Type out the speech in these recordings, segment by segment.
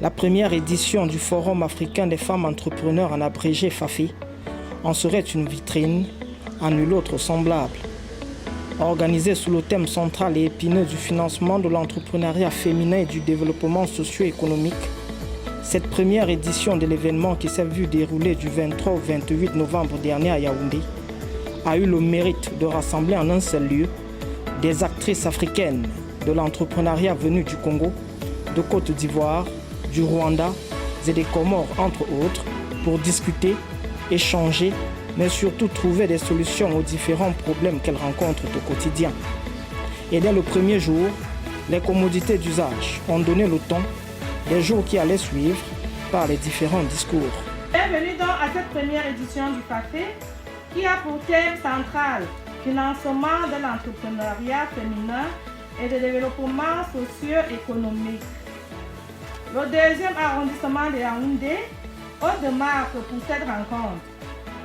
La première édition du Forum africain des femmes entrepreneurs, en abrégé FAFE, en serait une vitrine à nul autre semblable. Organisée sous le thème central et épineux du financement de l'entrepreneuriat féminin et du développement socio-économique, cette première édition de l'événement qui s'est vu dérouler du 23 au 28 novembre dernier à Yaoundé a eu le mérite de rassembler en un seul lieu des actrices africaines de l'entrepreneuriat venues du Congo, de Côte d'Ivoire, du Rwanda et des Comores, entre autres, pour discuter, échanger, mais surtout trouver des solutions aux différents problèmes qu'elles rencontrent au quotidien. Et dès le premier jour, les commodités d'usage ont donné le ton des jours qui allaient suivre par les différents discours. Bienvenue donc à cette première édition du FAFE qui a pour thème central financement de l'entrepreneuriat féminin et de développement socio-économique. Le deuxième arrondissement de Yaoundé, hôte de marque pour cette rencontre,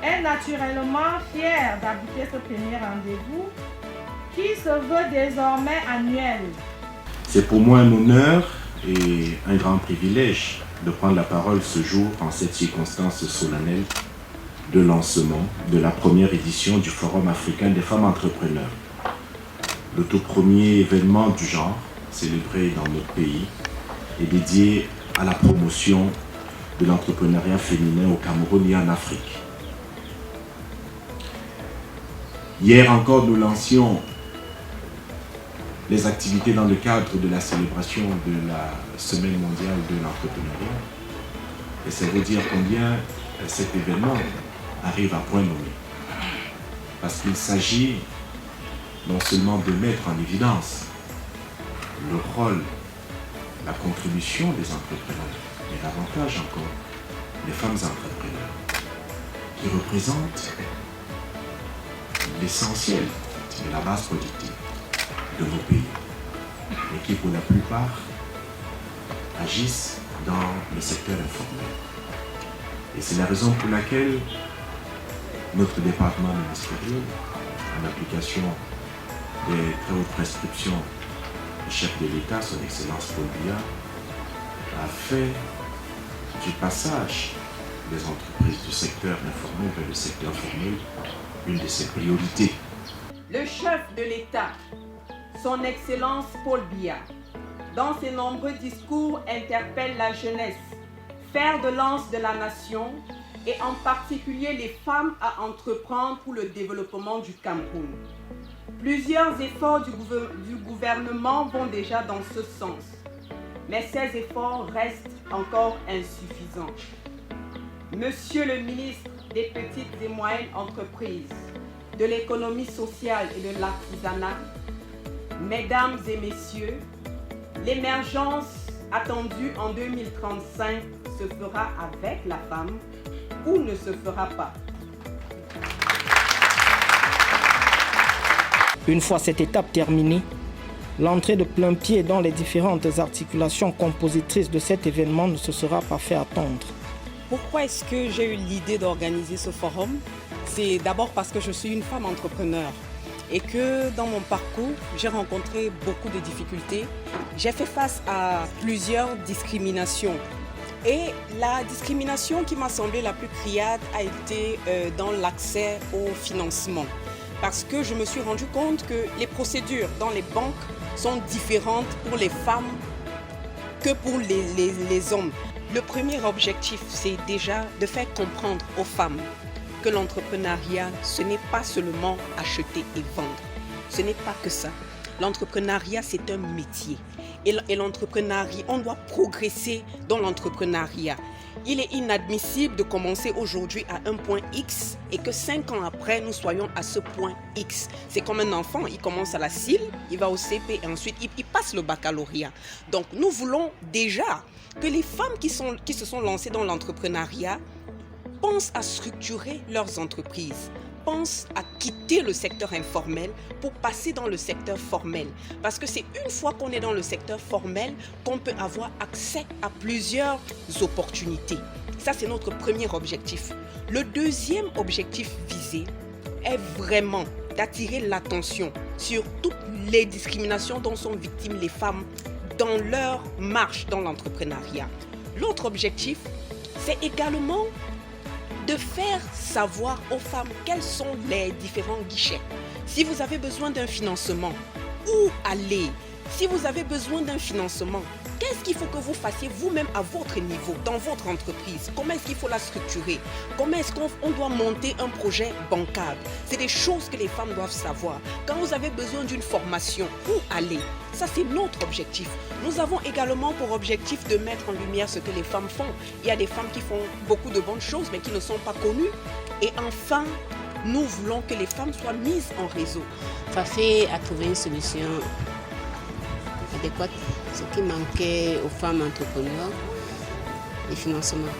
est naturellement fier d'abriter ce premier rendez-vous qui se veut désormais annuel. C'est pour moi un honneur et un grand privilège de prendre la parole ce jour en cette circonstance solennelle de lancement de la première édition du Forum africain des femmes entrepreneurs. Le tout premier événement du genre célébré dans notre pays est dédié à la promotion de l'entrepreneuriat féminin au Cameroun et en Afrique. Hier encore, nous lancions les activités dans le cadre de la célébration de la Semaine mondiale de l'entrepreneuriat. Et ça veut dire combien cet événement arrive à point nommé. Parce qu'il s'agit non seulement de mettre en évidence le rôle, la contribution des entrepreneurs, mais davantage encore les femmes entrepreneurs, qui représentent l'essentiel de la base productive de nos pays, et qui pour la plupart agissent dans le secteur informel. Et c'est la raison pour laquelle notre département ministériel, en application des très hautes prescriptions du chef de l'État, son Excellence Paul Biya, a fait du passage des entreprises du secteur informel vers le secteur formel une de ses priorités. Le chef de l'État, son Excellence Paul Biya, dans ses nombreux discours, interpelle la jeunesse, fer de lance de la nation, et en particulier les femmes à entreprendre pour le développement du Cameroun. Plusieurs efforts du gouvernement vont déjà dans ce sens, mais ces efforts restent encore insuffisants. Monsieur le ministre des Petites et Moyennes Entreprises, de l'économie sociale et de l'artisanat, Mesdames et Messieurs, l'émergence attendue en 2035 se fera avec la femme ou ne se fera pas. Une fois cette étape terminée, l'entrée de plein pied dans les différentes articulations compositrices de cet événement ne se sera pas fait attendre. Pourquoi est-ce que j'ai eu l'idée d'organiser ce forum? C'est d'abord parce que je suis une femme entrepreneur et que dans mon parcours, j'ai rencontré beaucoup de difficultés. J'ai fait face à plusieurs discriminations. Et la discrimination qui m'a semblé la plus criarde a été dans l'accès au financement. Parce que je me suis rendu compte que les procédures dans les banques sont différentes pour les femmes que pour les hommes. Le premier objectif, c'est déjà de faire comprendre aux femmes que l'entrepreneuriat, ce n'est pas seulement acheter et vendre. Ce n'est pas que ça. L'entrepreneuriat, c'est un métier. Et l'entrepreneuriat, on doit progresser dans l'entrepreneuriat. Il est inadmissible de commencer aujourd'hui à un point X et que 5 ans après, nous soyons à ce point X. C'est comme un enfant, il commence à la CIL, il va au CP et ensuite il passe le baccalauréat. Donc nous voulons déjà que les femmes qui se sont lancées dans l'entrepreneuriat pensent à structurer leurs entreprises, pensent à quitter le secteur informel pour passer dans le secteur formel. Parce que c'est une fois qu'on est dans le secteur formel qu'on peut avoir accès à plusieurs opportunités. Ça, c'est notre premier objectif. Le deuxième objectif visé est vraiment d'attirer l'attention sur toutes les discriminations dont sont victimes les femmes dans leur marche dans l'entrepreneuriat. L'autre objectif, c'est également de faire savoir aux femmes quels sont les différents guichets. Si vous avez besoin d'un financement, où aller? Si vous avez besoin d'un financement, qu'est-ce qu'il faut que vous fassiez vous-même à votre niveau, dans votre entreprise? Comment est-ce qu'il faut la structurer? Comment est-ce qu'on doit monter un projet bancable? C'est des choses que les femmes doivent savoir. Quand vous avez besoin d'une formation, où aller? Ça, c'est notre objectif. Nous avons également pour objectif de mettre en lumière ce que les femmes font. Il y a des femmes qui font beaucoup de bonnes choses, mais qui ne sont pas connues. Et enfin, nous voulons que les femmes soient mises en réseau. Fafé a trouvé une solution adéquate, ce qui manquait aux femmes entrepreneurs, les financements.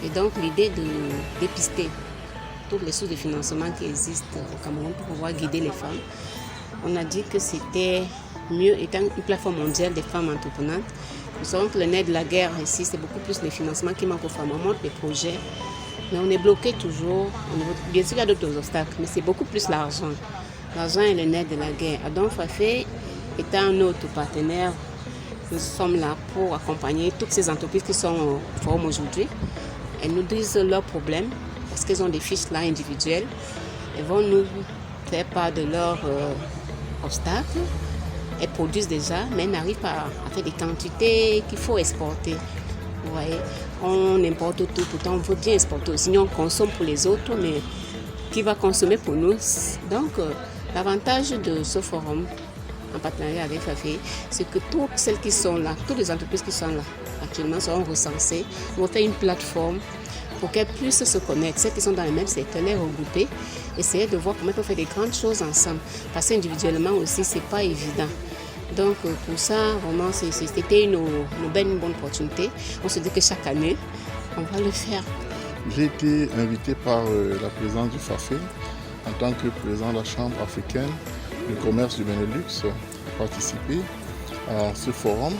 Et donc l'idée de dépister toutes les sources de financement qui existent au Cameroun pour pouvoir guider les femmes, on a dit que c'était mieux étant une plateforme mondiale des femmes entreprenantes. Nous savons que le nerf de la guerre ici, c'est beaucoup plus les financements qui manquent aux femmes. On monte des projets, mais on est bloqué toujours. Bien sûr, il y a d'autres obstacles, mais c'est beaucoup plus l'argent. L'argent est le nerf de la guerre. Adon Fafé étant notre partenaire, nous sommes là pour accompagner toutes ces entreprises qui sont au forum aujourd'hui. Elles nous disent leurs problèmes parce qu'elles ont des fiches là individuelles. Elles vont nous faire part de leurs obstacles. Elles produisent déjà, mais elles n'arrivent pas à faire des quantités qu'il faut exporter. Vous voyez, on importe tout, pourtant on veut bien exporter. Sinon on consomme pour les autres, mais qui va consommer pour nous? Donc l'avantage de ce forum, en partenariat avec Fafé, c'est que toutes celles qui sont là, toutes les entreprises qui sont là actuellement seront recensées. On va faire une plateforme pour qu'elles puissent se connaître. Celles qui sont dans le même secteur, les regrouper, essayer de voir comment on peut faire des grandes choses ensemble. Parce qu'individuellement aussi, ce n'est pas évident. Donc pour ça, vraiment, c'était une bonne opportunité. On se dit que chaque année, on va le faire. J'ai été invité par la présidente du Fafé en tant que président de la Chambre africaine du commerce du Benelux à participer à ce forum,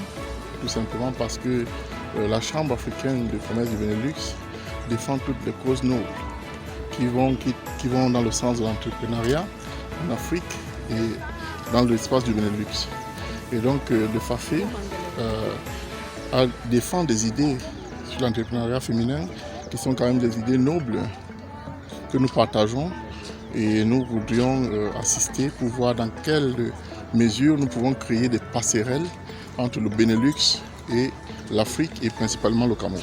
tout simplement parce que la Chambre africaine du commerce du Benelux défend toutes les causes nobles qui vont dans le sens de l'entrepreneuriat en Afrique et dans l'espace du Benelux. Et donc le Fafé défend des idées sur l'entrepreneuriat féminin qui sont quand même des idées nobles que nous partageons. Et nous voudrions assister pour voir dans quelle mesure nous pouvons créer des passerelles entre le Benelux et l'Afrique et principalement le Cameroun.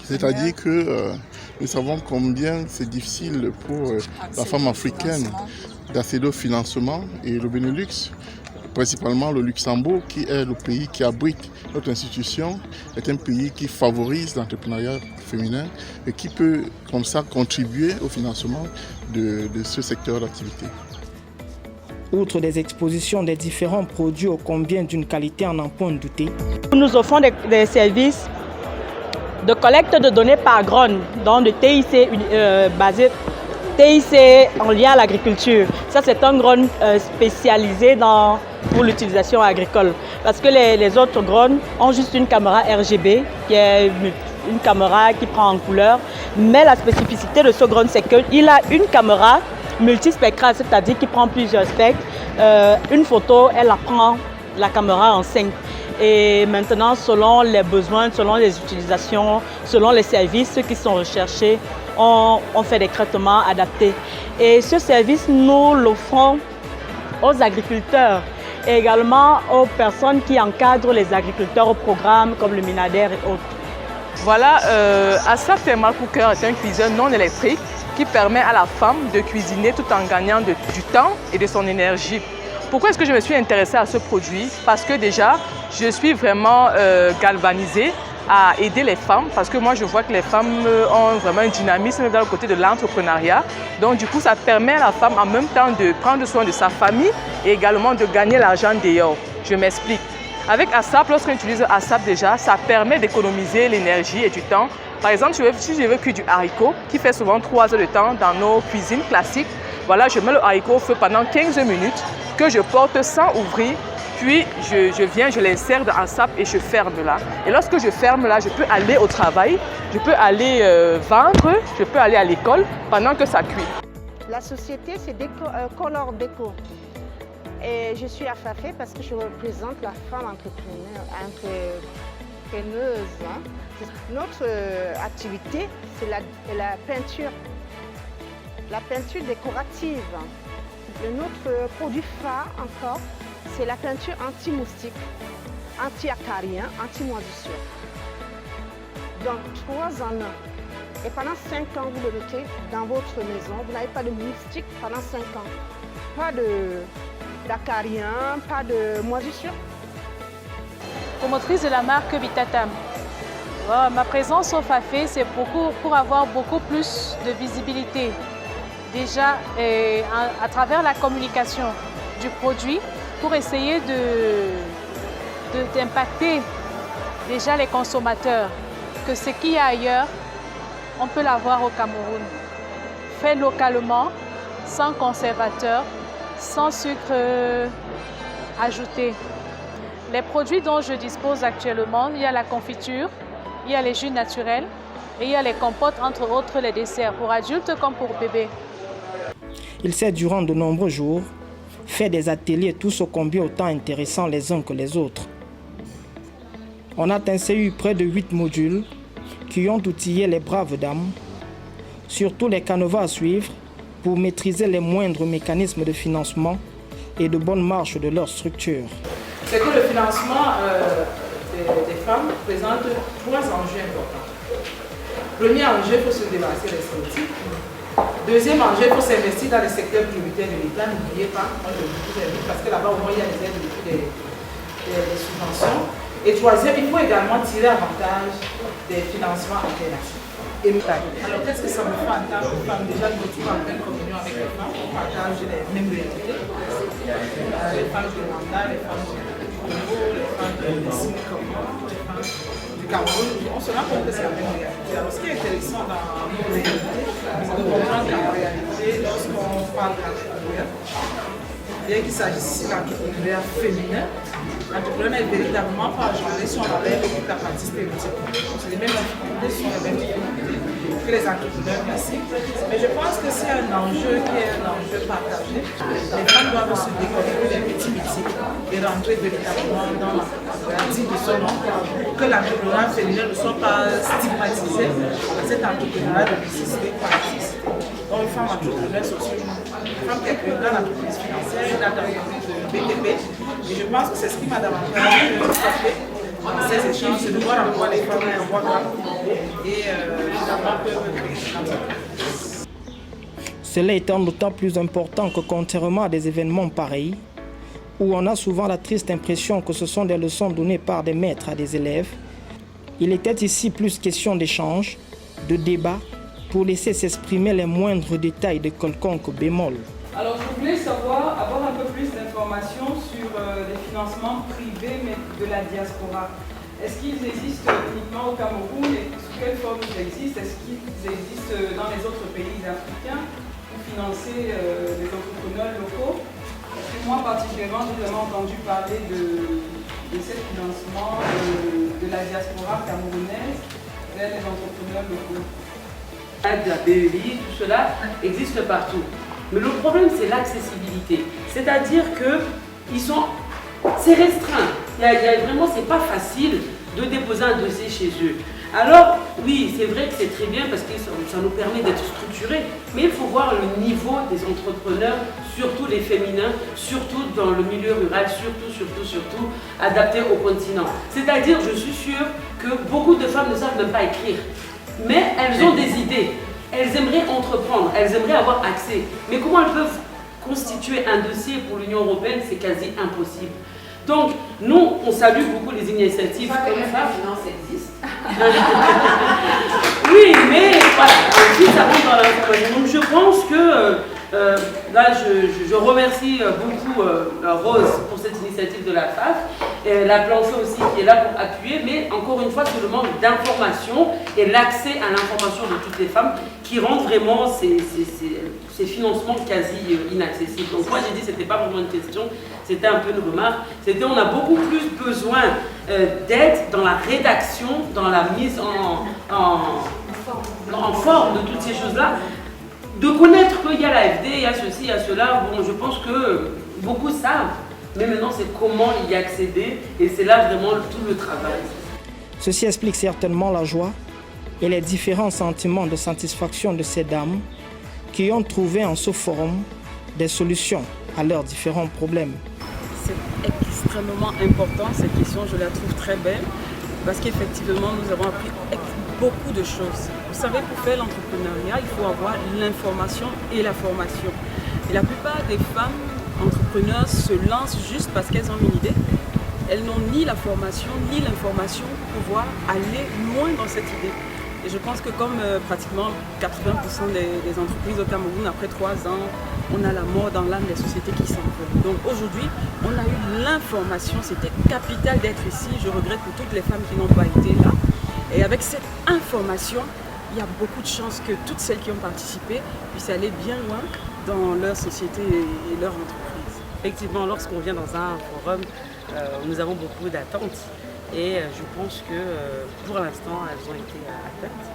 C'est-à-dire que nous savons combien c'est difficile pour la femme africaine d'accéder au financement et le Benelux, principalement le Luxembourg, qui est le pays qui abrite notre institution, est un pays qui favorise l'entrepreneuriat féminin et qui peut comme ça contribuer au financement de ce secteur d'activité. Outre des expositions des différents produits ô combien d'une qualité en point douter, nous offrons des services de collecte de données par drone, donc de TIC basé TIC en lien à l'agriculture. Ça, c'est un drone spécialisé pour l'utilisation agricole. Parce que les autres drones ont juste une caméra RGB, qui est une caméra qui prend en couleur. Mais la spécificité de ce drone, c'est qu'il a une caméra multispectrale, c'est-à-dire qu'il prend plusieurs spectres. Une photo, elle la prend la caméra en 5. Et maintenant, selon les besoins, selon les utilisations, selon les services qui sont recherchés, on fait des traitements adaptés. Et ce service, nous l'offrons aux agriculteurs et également aux personnes qui encadrent les agriculteurs au programme comme le Minader et autres. Voilà, ASAP Thermal Cooker est un cuiseur non électrique qui permet à la femme de cuisiner tout en gagnant du temps et de son énergie. Pourquoi est-ce que je me suis intéressée à ce produit? Parce que déjà, je suis vraiment galvanisée à aider les femmes parce que moi je vois que les femmes ont vraiment un dynamisme dans le côté de l'entrepreneuriat. Donc du coup ça permet à la femme en même temps de prendre soin de sa famille et également de gagner l'argent dehors. Je m'explique. Avec ASAP, lorsqu'on utilise ASAP déjà, ça permet d'économiser l'énergie et du temps. Par exemple, si je veux cuire du haricot, qui fait souvent 3 heures de temps dans nos cuisines classiques, voilà, je mets le haricot au feu pendant 15 minutes que je porte sans ouvrir. Puis je viens, je l'insère dans ASAP et je ferme là. Et lorsque je ferme là, je peux aller au travail, je peux aller vendre, je peux aller à l'école pendant que ça cuit. La société, c'est Color Déco. Et je suis à Fafé parce que je représente la femme entrepreneuse. Notre activité, c'est la peinture. La peinture décorative. Notre produit phare encore, c'est la peinture anti-moustique, anti-acarien, anti-moisissure. Donc 3 en 1. Et pendant 5 ans, vous le notez dans votre maison, vous n'avez pas de moustique pendant 5 ans. Pas d'acarien, pas de moisissure. Promotrice de la marque Vitatam. Ma présence au Fafé, c'est pour avoir beaucoup plus de visibilité. Déjà, à travers la communication du produit, pour essayer d'impacter déjà les consommateurs, que ce qu'il y a ailleurs, on peut l'avoir au Cameroun. Fait localement, sans conservateur, sans sucre ajouté. Les produits dont je dispose actuellement, il y a la confiture, il y a les jus naturels et il y a les compotes, entre autres les desserts, pour adultes comme pour bébés. Il s'est durant de nombreux jours fait des ateliers tous ô combien autant intéressants les uns que les autres. On a ainsi eu près de 8 modules qui ont outillé les braves dames, surtout les canevas à suivre pour maîtriser les moindres mécanismes de financement et de bonne marche de leur structure. C'est que le financement des femmes présente 3 enjeux importants. Premier enjeu, il faut se débarrasser des stéréotypes. Deuxième enjeu, il faut s'investir dans les secteurs prioritaires de l'État. N'oubliez pas, moi je vous invite parce que là-bas au moins il y a des aides des subventions. Et troisième, il faut également tirer avantage des financements alternatifs. Alors qu'est-ce que ça me fait en tant que femme? Déjà, nous retrouvons en pleine communion avec les femmes, on partage les mêmes réalités. Les femmes du Rwanda, les femmes du Congo, les femmes de Singapore, les femmes du Cameroun, on se rend compte que c'est la même réalité. Alors ce qui est intéressant dans nos réalités, c'est de comprendre qu'en réalité, lorsqu'on parle d'entrepreneuriat, bien qu'il s'agisse ici d'entrepreneuriat féminin, l'entrepreneur n'est véritablement pas agenré si on enlève toute la partie stéréotype. C'est les mêmes difficultés, ce sont les mêmes difficultés que les entrepreneurs classiques. Mais je pense que c'est un enjeu qui est un enjeu partagé. Les femmes doivent se déconnecter des petits métiers et rentrer véritablement dans l'entrepreneuriat dit de son nom, que l'entrepreneuriat féminin ne soit pas stigmatisé, cet entrepreneuriat de nécessité par nécessité. Donc une femme entrepreneur, c'est aussi une femme qui est dans l'entreprise financière, dans l'entreprise de BTP. Et je pense que c'est ce qui m'a davantage frappé dans ces échanges, c'est de voir en quoi les femmes en voient et finalement peuvent créer une entreprise. Cela étant d'autant plus important que contrairement à des événements pareils, où on a souvent la triste impression que ce sont des leçons données par des maîtres à des élèves, il était ici plus question d'échange, de débat, pour laisser s'exprimer les moindres détails de quelconque bémol. Alors je voulais savoir, avoir un peu plus d'informations sur les financements privés mais de la diaspora. Est-ce qu'ils existent uniquement au Cameroun et sous quelle forme ils existent? Est-ce qu'ils existent dans les autres pays africains pour financer les entrepreneurs locaux? Parce que moi particulièrement, j'ai vraiment entendu parler de ce financement de la diaspora camerounaise vers les entrepreneurs locaux. La BEI, tout cela existe partout. Mais le problème, c'est l'accessibilité. C'est-à-dire que c'est restreint. Vraiment, c'est pas facile de déposer un dossier chez eux. Alors, oui, c'est vrai que c'est très bien parce que ça nous permet d'être structurés, mais il faut voir le niveau des entrepreneurs, surtout les féminins, surtout dans le milieu rural, surtout adaptés au continent. C'est-à-dire, je suis sûre que beaucoup de femmes ne savent même pas écrire, mais elles ont des idées. Elles aimeraient entreprendre, elles aimeraient avoir accès. Mais comment elles peuvent constituer un dossier pour l'Union européenne? C'est quasi impossible. Donc, nous, on salue beaucoup les initiatives comme ça. La finance existe. Oui, mais voilà, ensuite ça rentre dans l'information. Donc, je pense que là, je remercie beaucoup Rose pour cette initiative de la FAF, la Planchot aussi qui est là pour appuyer, mais encore une fois, c'est le manque d'information et l'accès à l'information de toutes les femmes qui rendent vraiment ces financements quasi inaccessibles. Donc moi j'ai dit que ce n'était pas vraiment une question, c'était un peu une remarque, c'était on a beaucoup plus besoin d'aide dans la rédaction, dans la mise en forme de toutes ces choses-là, de connaître qu'il y a l'AFD, il y a ceci, il y a cela. Bon, je pense que beaucoup savent, mais maintenant c'est comment y accéder et c'est là vraiment tout le travail. Ceci explique certainement la joie et les différents sentiments de satisfaction de ces dames qui ont trouvé en ce forum des solutions à leurs différents problèmes. C'est extrêmement important, cette question, je la trouve très belle, parce qu'effectivement, nous avons appris beaucoup de choses. Vous savez, pour faire l'entrepreneuriat, il faut avoir l'information et la formation. Et la plupart des femmes entrepreneurs se lancent juste parce qu'elles ont une idée. Elles n'ont ni la formation, ni l'information pour pouvoir aller loin dans cette idée. Et je pense que comme pratiquement 80% des entreprises au Cameroun, après 3 ans, on a la mort dans l'âme des sociétés qui s'en veulent. Donc aujourd'hui, on a eu l'information, c'était capital d'être ici. Je regrette pour toutes les femmes qui n'ont pas été là. Et avec cette information, il y a beaucoup de chances que toutes celles qui ont participé puissent aller bien loin dans leur société et leur entreprise. Effectivement, lorsqu'on vient dans un forum, nous avons beaucoup d'attentes. Et je pense que pour l'instant, elles ont été atteintes.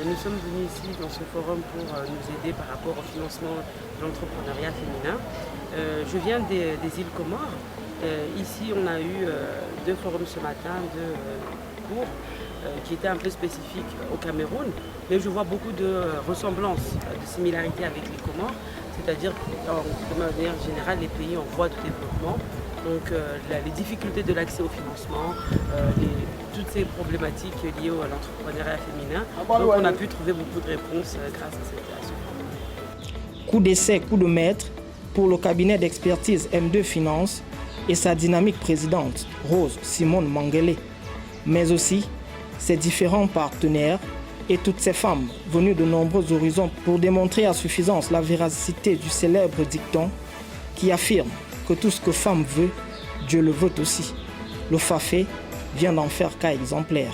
Nous sommes venus ici dans ce forum pour nous aider par rapport au financement de l'entrepreneuriat féminin. Je viens des îles Comores. Ici, on a eu 2 forums ce matin, 2 cours qui étaient un peu spécifiques au Cameroun. Mais je vois beaucoup de ressemblances, de similarités avec les Comores. C'est-à-dire de manière générale, les pays en voie de développement. Donc les difficultés de l'accès au financement, toutes ces problématiques liées à l'entrepreneuriat féminin. Donc on a pu trouver beaucoup de réponses grâce à ce forum. Coup d'essai, coup de maître pour le cabinet d'expertise M2 Finance et sa dynamique présidente, Rose Simone Mangele, mais aussi ses différents partenaires et toutes ces femmes venues de nombreux horizons pour démontrer à suffisance la véracité du célèbre dicton qui affirme que tout ce que femme veut, Dieu le veut aussi. Le Fafé vient d'en faire cas exemplaire.